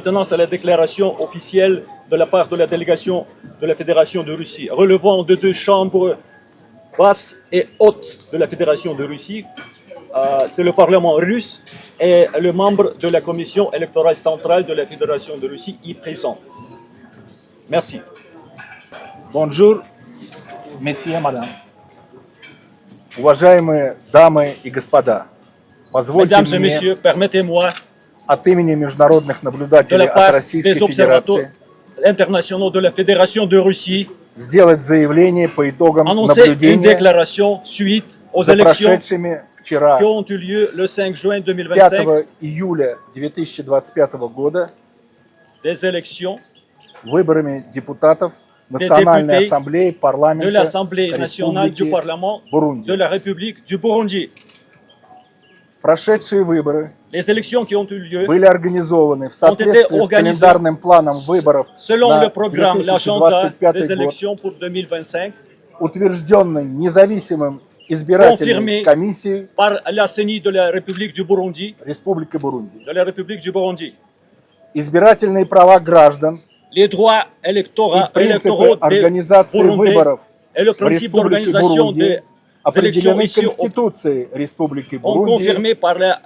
Maintenant, c'est la déclaration officielle de la part de la délégation de la Fédération de Russie, relevant de deux chambres basse et haute de la Fédération de Russie. C'est le Parlement russe et le membre de la Commission électorale centrale de la Fédération de Russie y présent. Merci. Bonjour, месье, мадам. Уважаемые дамы и господа, позвольте Mesdames et мне messieurs, permettez-moi, от имени международных de наблюдателей la от part Российской des observateurs Федерации internationaux de la Fédération de Russie, сделать заявление по итогам annoncer une наблюдения déclaration suite aux за élections прошедшими вчера, qui ont eu lieu le 5 juin 5 2025, июля 2025 года, des élections выборами депутатов Национальной députés Ассамблеи de парламента l'Assemblée nationale du Республики Parlement Бурунди. de la République du Burundi. Прошедшие выборы Les élections qui ont eu lieu были организованы в соответствии с календарным планом выборов selon на le programme, l'agenda 2025 des год, élections pour 2025, утвержденный независимым избирательной Confirmé. комиссией par la CENI de la République du Burundi, Республики Бурунди. de la République du Burundi. Избирательные права граждан Les droits и électoraux принципы des организации Burundais выборов et le в principe Республике d'organisation Бурунди des élections определены ici Конституцией Республики ont Бурунди confirmé par la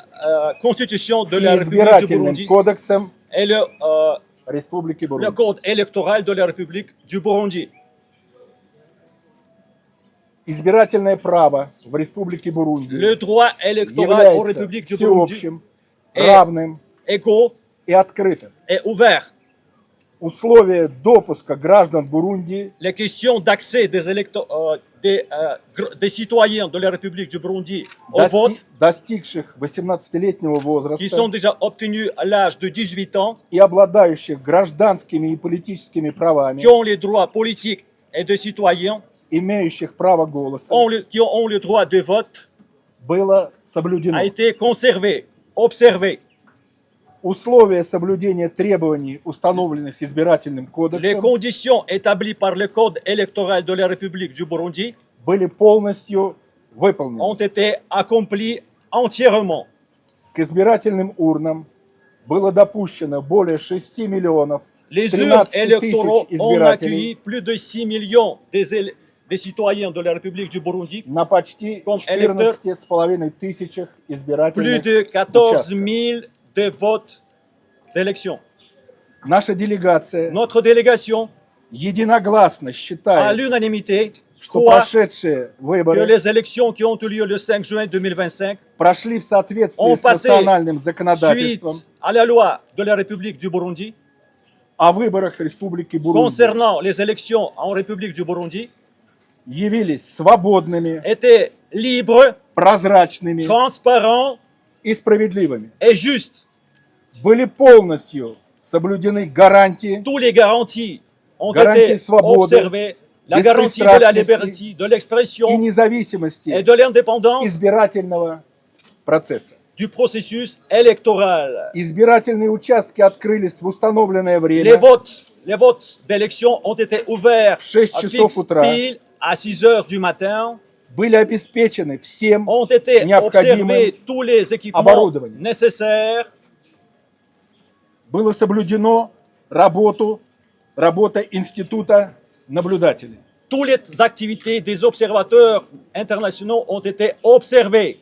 Constitution de и la République du избирательным Burundi кодексом et Республики le Бурунди. code électoral de la République du Burundi. Избирательное право в Республике Бурунди Le droit électoral en является République du Burundi всеобщим, est равным égaux и открытым. et ouvert. Условия допуска граждан Бурунди Les questions d'accès des citoyens de la République du Burundi au vote, достигших 18-летнего qui возраста sont déjà obtenus à l'âge de 18 ans, и обладающих гражданскими и политическими правами, qui ont les droits politiques et de citoyens, имеющих право голоса, qui ont le droit de vote, было соблюдено. a été conservé, observé. Условия соблюдения требований, установленных избирательным Les кодексом, conditions établies par le Code électoral de la République du Burundi были полностью выполнены. ont été accomplies entièrement. К избирательным урнам было допущено более 6 миллионов Les urnes 13 тысяч électoraux ont accueilli избирателей plus de 6 millions des citoyens de la République du Burundi, на почти Comme 14,5 тысячах plus избирательных de 14 участков. 000 de votes d'élection. Наша делегация Notre délégation, единогласно à считает, l'unanimité, что croit прошедшие que выборы les élections qui ont eu lieu le 5 juin 2025, прошли в соответствии ont с passé национальным suite законодательством à la loi de la République du Burundi, о выборах Республики Бурунди, concernant les élections en République du Burundi, явились свободными, étaient libres, прозрачными transparents и справедливыми. et justes. Были полностью соблюдены гарантии Tous les garanties ont Garantie été свободы, observées. La garantie de la беспристрастности liberté, de и l'expression et независимости de l'indépendance избирательного процесса. du processus électoral. Избирательные участки открылись в установленное Les время votes d'élection ont été ouverts в 6 à часов fixe утра, pile à 6 heures du matin. были обеспечены всем Ont été необходимым observés tous les équipements оборудованием. nécessaires. Было соблюдено работа института наблюдателей. Toutes les activités des observateurs internationaux ont été observées.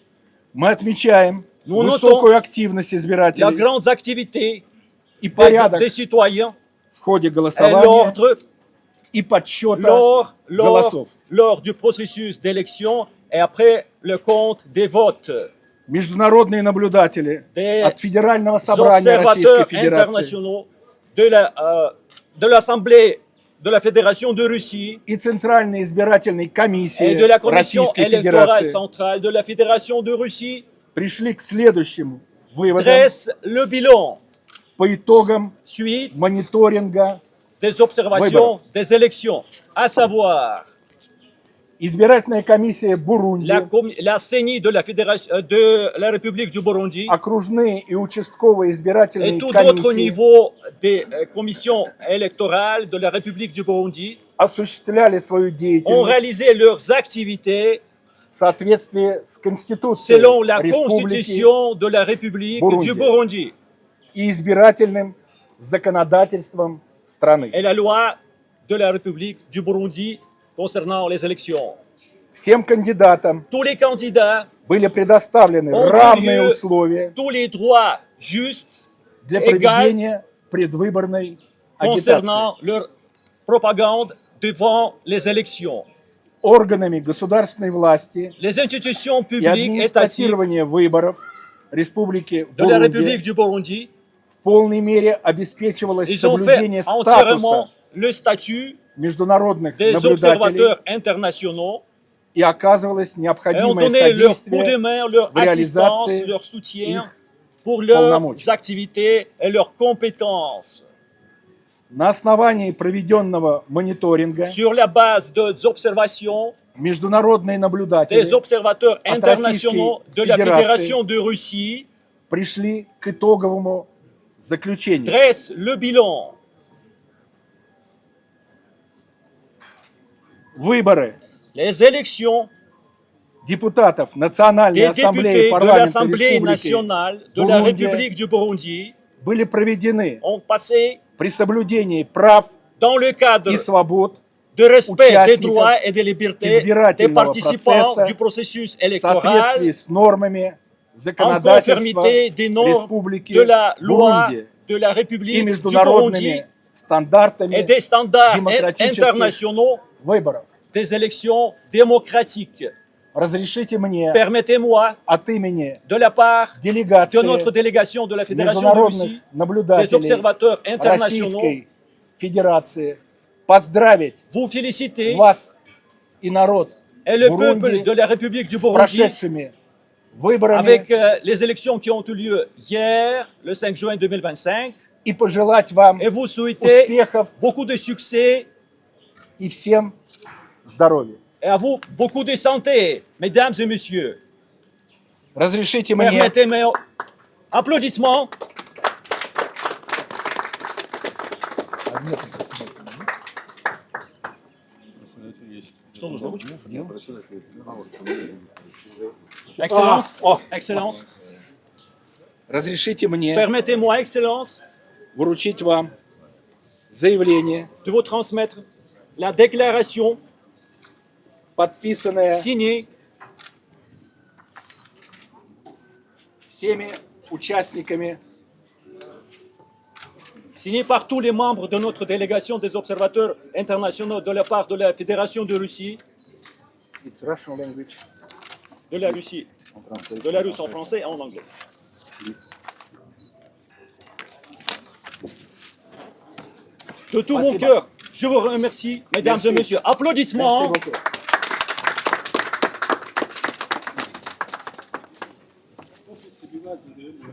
Мы отмечаем Nous высокую активность La избирателей grande activité и порядок des citoyens в ходе et голосования l'ordre и подсчета голосов. lors du processus d'élection et après le compte des votes. Международные наблюдатели Des от Федерального собрания Российской observateurs Федерации internationaux de l'Assemblée de la Fédération de Russie и Центральной избирательной комиссии et de la Commission Российской électorale Федерации centrale de la Fédération de Russie пришли к следующему выводам dresse le bilan по итогам suite мониторинга. des observations des élections, à savoir Избирательная комиссия Бурунди, la CENI de la Fédération de la République du Burundi окружные и участковые et избирательные tout d'autres комиссии niveaux des commissions électorales de la République du Burundi осуществляли свою ont деятельность réalisé leurs activités в соответствии с Конституцией selon la Республики Constitution de la République Burundi du Burundi и избирательным с законодательством страны. et la loi de la République du Burundi concernant les élections. Всем кандидатам Tous les candidats были предоставлены ont равные eu условия tous les droits justes для égales проведения предвыборной агитации. concernant leur propagande devant les élections. Органами государственной власти Les institutions и publiques étatiques администратирование выборов Республики de la Бурунди République du Burundi, в полной мере обеспечивалось ils ont соблюдение fait entièrement статуса le statut международных des наблюдателей observateurs internationaux и оказывалось et ont необходимое donné leur coup de содействие main, leur в assistance, réalisации leur soutien их pour leurs полномочий. activités et leurs compétences. На основании проведенного мониторинга Sur la base des observations международные наблюдатели des observateurs от internationaux de la Российской Fédération de Russie пришли к итоговому заключению. dressent le bilan. Выборы Les élections депутатов Национальной des Ассамблеи députés de парламента l'Assemblée Республики nationale de la Бурунди République du Burundi были проведены ont passé при соблюдении прав dans le cadre и свобод de respect des участников droits et des libertés des избирательного participants процесса du processus в соответствии électoral с нормами en законодательства conformité des normes Республики de la loi Бурунди de la и République du Burundi международными стандартами et des standards démocratique internationaux выборов. des élections démocratiques. Разрешите мне Permettez-moi, от имени de la part делегации de notre délégation de la Fédération de международных Russie, des наблюдателей observateurs internationaux, Российской Федерации поздравить vous féliciter вас и народ et le Бурунди peuple de la République du с Burundi прошедшими выборами avec les élections qui ont eu lieu hier, le 5 juin 2025, и пожелать вам et vous souhaiter успехов beaucoup de succès и всем здоровья. et à vous beaucoup de santé, mesdames et messieurs. Разрешите мне Permettez-moi, applaudissements. Что нужно? Ручка? Excellence, Excellence, разрешите мне permettez-moi, Excellence, вручить вам заявление, de vous transmettre la déclaration подписанное signée всеми участниками signé par tous les membres de notre délégation des observateurs internationaux de la part de la Fédération de Russie, It's Russian language. de la Russie, de la Russe en français et en anglais. Please. De tout mon Спасибо. cœur, je vous remercie, mesdames Merci. et messieurs. Applaudissements. Merci beaucoup. Office Bilazi değil mi?